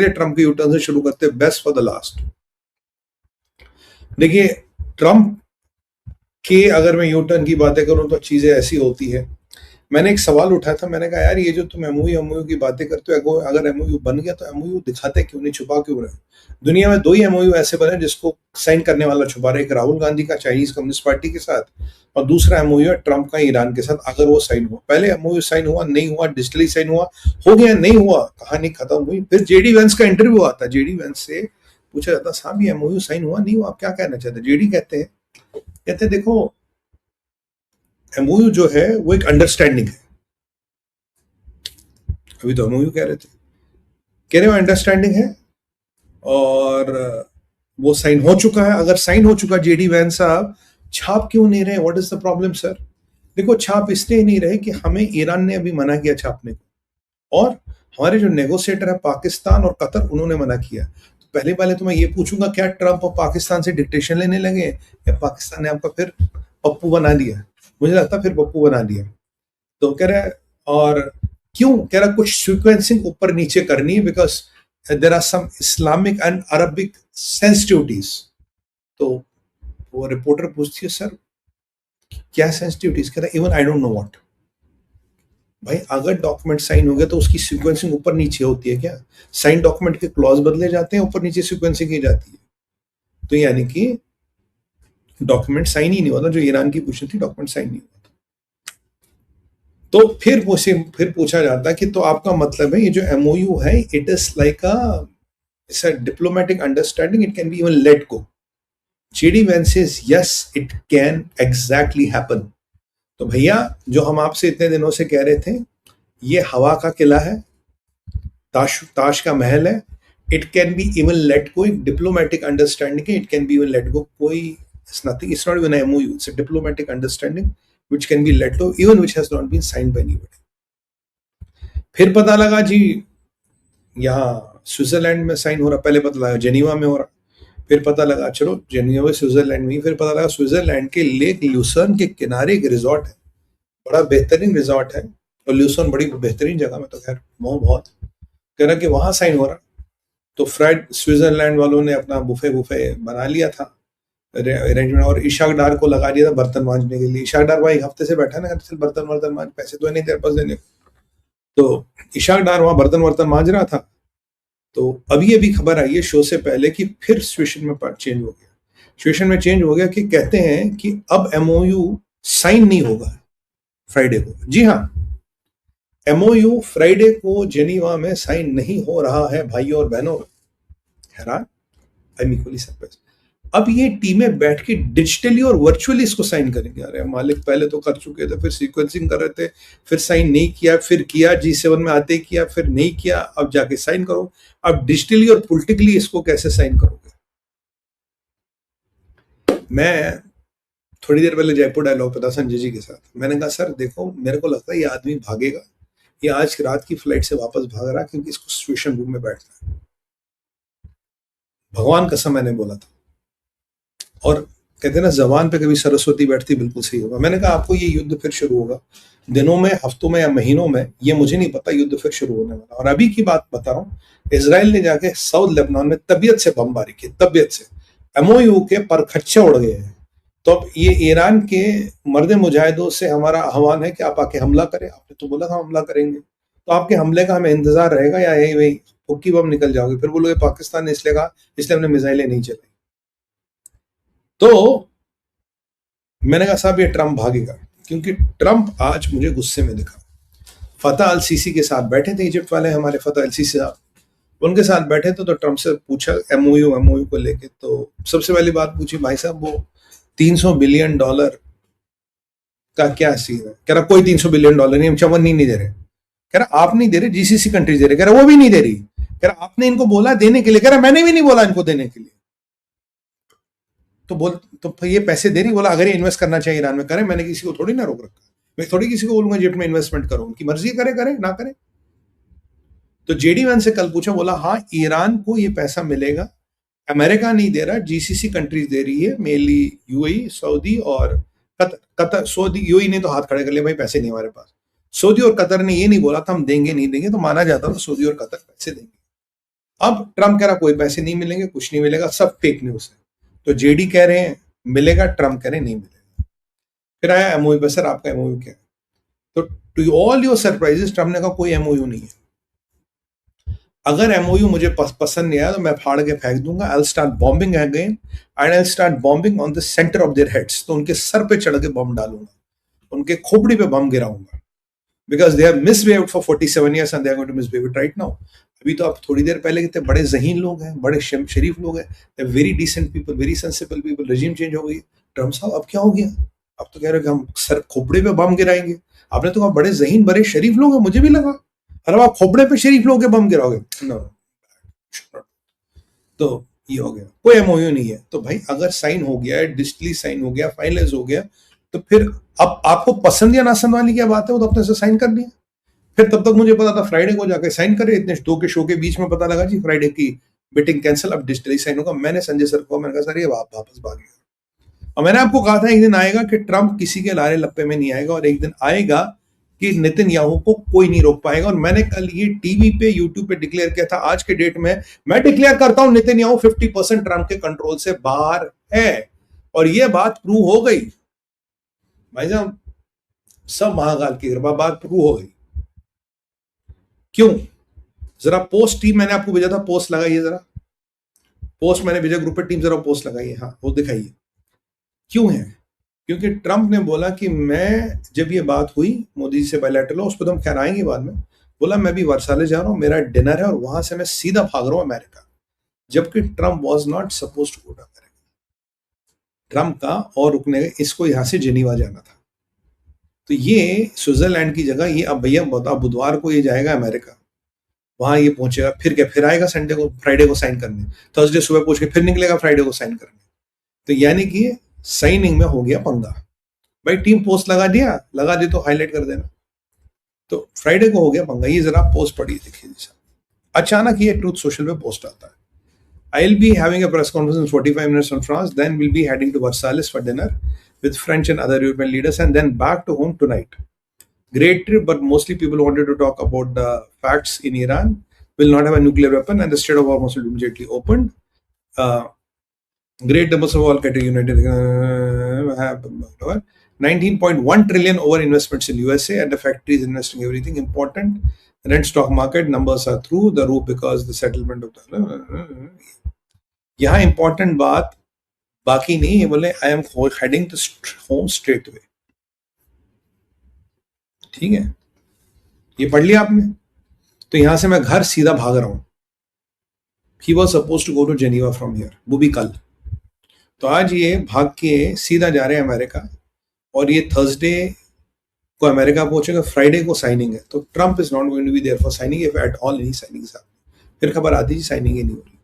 Trump के U turn से शुरू करते हैं, बेस्ट फॉर द लास्ट। देखिए, ट्रम्प के अगर मैं यूटर्न की बातें करूं तो चीजें ऐसी होती है। मैंने एक सवाल उठाया था, मैंने कहा यार ये जो तुम एमओयू की बातें करते हो, अगर एमओयू बन गया तो एमओयू दिखाते क्यों नहीं, छुपा क्यों रहे? दुनिया में 2 ही एमओयू ऐसे बने जिसको साइन करने वाला छुपा रहा है, एक राहुल गांधी का चाइनीज कम्युनिस्ट पार्टी के साथ, और दूसरा एमओयू है ट्रम्प का ईरान के साथ। अगर वो साइन हुआ, पहले एमओयू साइन हुआ नहीं हुआ, डिजिटली साइन हुआ, हो गया नहीं हुआ, कहानी खत्म हुई। फिर जेडी वेंस का इंटरव्यू आता, जेडी वेंस से पूछा जाता साहब ये एमओयू साइन हुआ नहीं हुआ, आप क्या कहना चाहते? जेडी कहते देखो एमओयू जो है वो एक अंडरस्टैंडिंग है। अभी तो एमओयू कह रहे वो अंडरस्टैंडिंग है और वो साइन हो चुका है। अगर साइन हो चुका, जेडी वैंस साहब छाप क्यों नहीं रहे? What is the problem sir? देखो, छाप इसलिए नहीं रहे कि हमें ईरान ने अभी मना किया छापने को, और हमारे जो नेगोशिएटर है पाकिस्तान और कतर, उन्होंने मना किया। तो पहले तो मैं ये पूछूंगा, क्या ट्रम्प और पाकिस्तान से डिक्टेशन लेने लगे, या पाकिस्तान ने आपका फिर पप्पू बना दिया? मुझे लगता फिर पप्पू बना दिया। तो कह रहा है, और क्यों कह रहा, कुछ सीक्वेंसिंग ऊपर नीचे करनी है, because there are some Islamic and Arabic sensitivities. तो वो रिपोर्टर पूछती है सर क्या सेंसिटिविटीज? कह रहा है even I don't know what. भाई अगर डॉक्यूमेंट साइन हो गया तो उसकी सीक्वेंसिंग ऊपर नीचे होती है क्या? साइन डॉक्यूमेंट के क्लॉज बदले जाते हैं, ऊपर नीचे सीक्वेंसिंग की जाती है। तो यानी कि डॉक्यूमेंट साइन ही नहीं होता, जो ईरान की पूछी थी डॉक्यूमेंट साइन नहीं होता। तो फिर पूछा जाता है कि तो आपका मतलब है ये जो एमओयू है, it is like it's a diplomatic understanding, it can be even let go. JD Vance says yes it can exactly happen. तो भैया जो हम आपसे इतने दिनों से कह रहे थे, ये हवा का किला है, ताश का महल है, it can be even let go. एक डिप्लोमेटिक अंडरस्टैंडिंग है, it can be even let go. कोई it's nothing, it's not even MOU, it's a diplomatic understanding which can be let go even which has not been signed by anybody। फिर पता लगा जी यहाँ Switzerland में sign हो रहा, पहले पता लगा जेनीवा में हो रहा, फिर पता लगा चलो जेनीवा स्विट्जरलैंड में, फिर पता लगा स्विट्जरलैंड के लेक ल्यूसर्न के किनारे एक रिजॉर्ट है, बड़ा बेहतरीन रिजॉर्ट है, और ल्यूसर्न बड़ी बेहतरीन जगह में, तो खैर मोह बहुत कह रहा कि वहां साइन हो रहा। तो फ्राइड स्विट्जरलैंड वालों ने अपना बुफे बना लिया था अरेंजमेंट, और इशाक डार को लगा दिया था बर्तन मांजने के लिए। इशाक डार भाई हफ्ते से बैठा ना, चल बर्तन मांज, पैसे तो नहीं तेरे पास देने। तो इशाक डार वहां बर्तन मांज रहा था। तो अभी खबर आई है शो से पहले कि फिर सिचुएशन में चेंज हो गया। सिचुएशन में चेंज हो गया कि कहते हैं कि अब एमओयू साइन नहीं होगा फ्राइडे को। जी हाँ, एमओयू फ्राइडे को जेनीवा में साइन नहीं हो रहा है भाइयों और बहनों। हैरान, आई एम इक्वली सरप्राइज्ड। अब ये टीमें बैठ के डिजिटली और वर्चुअली इसको साइन करेंगे। अरे मालिक, पहले तो कर चुके थे, फिर सीक्वेंसिंग कर रहे थे, फिर साइन नहीं किया, फिर किया, G7 में आते किया, फिर नहीं किया, अब जाके साइन करो। अब डिजिटली और पॉलिटिकली इसको कैसे साइन करोगे? मैं थोड़ी देर पहले जयपुर डायलॉग पे था संजय जी के साथ, मैंने कहा सर देखो, मेरे को लगता है ये आदमी भागेगा, ये आज रात की फ्लाइट से वापस भाग रहा, क्योंकि इसको सिचुएशन रूम में बैठना है। भगवान कसम मैंने बोला था। और कहते हैं ना, जबान पे कभी सरस्वती बैठती, बिल्कुल सही होगा। मैंने कहा आपको ये युद्ध फिर शुरू होगा, दिनों में, हफ्तों में या महीनों में, ये मुझे नहीं पता, युद्ध फिर शुरू होने वाला। और अभी की बात बता रहा हूँ, इजराइल ने जाके साउथ लेबनान में तबीयत से बमबारी की, तबीयत से। एमओयू के परखच्चे उड़ गए हैं। तो अब ये ईरान के मर्द मुजाहिदों से हमारा आह्वान है कि आप आके हमला करें। आपने तो बोला था हमला करेंगे, तो आपके हमले का हमें इंतजार रहेगा, या यही वही फुक्की बम निकल जाओगे? फिर बोलोगे पाकिस्तान ने इसलिए कहा, इसलिए हमने मिसाइलें नहीं चलाई। तो मैंने कहा साहब ये ट्रम्प भागेगा, क्योंकि ट्रम्प आज मुझे गुस्से में दिखा। फतह अल सीसी के साथ बैठे थे, इजिप्ट वाले हमारे फतह अल सीसी साहब, उनके साथ बैठे थे। तो ट्रम्प से पूछा एमओयू को लेके, तो सबसे पहली बात पूछी, भाई साहब वो $300 बिलियन का क्या सीन है? कह रहा कोई $300 बिलियन नहीं, हम चमन नहीं दे रहे। कह रहा आप नहीं दे रहे, जीसीसी कंट्रीज दे रहे। कह रहा वो भी नहीं दे रही। कह रहा आपने इनको बोला देने के लिए। कह रहा मैंने भी नहीं बोला इनको देने के लिए। तो ये पैसे दे रही। बोला अगर ये इन्वेस्ट करना चाहिए ईरान में करे, मैंने किसी को थोड़ी ना रोक रखा, मैं थोड़ी किसी को बोलूंगा इजिप्ट में इन्वेस्टमेंट करो, उनकी मर्जी करे ना करे। तो जेडी वैन से कल पूछा, बोला हाँ ईरान को ये पैसा मिलेगा, अमेरिका नहीं दे रहा, जीसीसी कंट्रीज दे रही है, मेनली यूएई, सऊदी और कतर। सऊदी, यूएई ने तो हाथ खड़े कर लिया, भाई पैसे नहीं हमारे पास। सऊदी और कतर ने ये नहीं बोला था हम देंगे नहीं देंगे, तो माना जाता था सऊदी और कतर पैसे देंगे। अब ट्रम्प कह रहा कोई पैसे नहीं मिलेंगे, कुछ नहीं मिलेगा, सब फेक न्यूज है। तो जेडी कह रहे हैं मिलेगा, ट्रम्प कह रहे हैं नहीं मिलेगा। फिर आया एमओयू पे, सर आपका एमओयू क्या है? तो to all your surprises Trump ने कहा कोई एमओयू नहीं है। अगर एमओयू मुझे पसंद नहीं आया तो मैं फाड़ के फेंक दूंगा। I will start bombing again and I will start bombing on the centre of their heads. तो उनके सर पे चढ़ के बम डालूंगा, उनके खोपड़ी पे बम गिराऊंगा, because they have misbehaved for 47 years and they are going to misbehave it right now. अभी तो आप थोड़ी देर पहले कितने बड़े जहीन लोग हैं, बड़े शरीफ लोग हैं, very decent people, very sensible people. Regime change हो गई, ट्रम्प साहब अब क्या हो गया? अब तो कह रहे हो कि हम सर खोपड़े पे बम गिराएंगे। आपने तो कहा बड़े जहीन बड़े शरीफ लोग हैं, मुझे भी लगा अरे आप खोपड़े पे शरीफ लोग के बम गिराओगे। नो, तो ये हो गया, कोई एमओयू नहीं है। तो भाई अगर साइन हो गया है, डिजिटली साइन हो गया, फाइनलाइज हो गया, तो फिर अब आपको पसंद या नापसंद वाली क्या बात है, वो तो अपने से साइन कर दिया। फिर तब तक मुझे पता था फ्राइडे को जाके साइन करे, इतने दो के शो के बीच में पता लगा जी फ्राइडे की मीटिंग कैंसिल, अब डिजिटली साइन होगा। मैंने संजय सर को मैंने कहा सर ये वापस भाग गया। और मैंने आपको कहा था एक दिन आएगा कि ट्रम्प किसी के लारे लप्पे में नहीं आएगा, और एक दिन आएगा कि नेतन्याहू को कोई नहीं रोक पाएगा। और मैंने कल ये टीवी पे यूट्यूब पे डिक्लेयर किया था, आज के डेट में मैं डिक्लेयर करता हूं नेतन्याहू 50% ट्रम्प के कंट्रोल से बाहर है। और ये बात प्रूव हो गई भाई साहब, सब महाकाल की कृपा, बात प्रूव हो गई। क्यों? जरा पोस्ट टीम मैंने आपको भेजा था, पोस्ट लगाइए जरा, पोस्ट मैंने भेजा ग्रुप पे, टीम जरा पोस्ट लगाइए, हाँ वो दिखाइए। क्यों है? क्योंकि ट्रम्प ने बोला कि मैं, जब ये बात हुई मोदी जी से बायलैटरल, उस पर तो हम खैर आएंगे बाद में, बोला मैं भी वर्साले जा रहा हूं, मेरा डिनर है और वहां से मैं सीधा भाग रहा हूं अमेरिका। जबकि Trump was not suppose to go to America. Trump का और रुकने, इसको यहां से जेनीवा जाना था। तो ये स्विट्जरलैंड की जगह, ये अब भैया बता, बुधवार को ये जाएगा अमेरिका, वहां ये पहुंचेगा, फिर क्या, फिर आएगा संडे को, फ्राइडे को साइन करने, थर्सडे सुबह पहुंच के फिर निकलेगा फ्राइडे को साइन करने। तो यानी कि साइनिंग में हो गया पंगा। भाई टीम पोस्ट लगा दिया, लगा दे तो हाईलाइट कर देना। तो फ्राइडे को हो गया पंगा। ये जरा पोस्ट पढ़िए, देखिए जी, अचानक ये ट्रूथ सोशल पे पोस्ट आता है, I'll be having a press conference in 45 minutes on France, then we'll be heading to Versailles for dinner with French and other European leaders, and then back to home tonight. Great trip, but mostly people wanted to talk about the facts in Iran. Will not have a nuclear weapon, and the Strait of Hormuz will be immediately opened. Great numbers of all category united. 19.1 trillion over investments in USA, and the factories investing everything important. Rent stock market numbers are through the roof because the settlement of the. यहाँ important बात बाकी नहीं है, बोले I am heading to home straight way. ठीक है, ये पढ़ लिया आपने। तो यहां से मैं घर सीधा भाग रहा हूं। He was suppose to go to Geneva from here, वो भी कल। तो आज ये भाग के सीधा जा रहे हैं अमेरिका, और ये थर्सडे को अमेरिका पहुंचेगा, फ्राइडे को साइनिंग है। तो Trump is not going to be there for signing if at all any signing. फिर खबर आती है साइनिंग ही नहीं हो रही।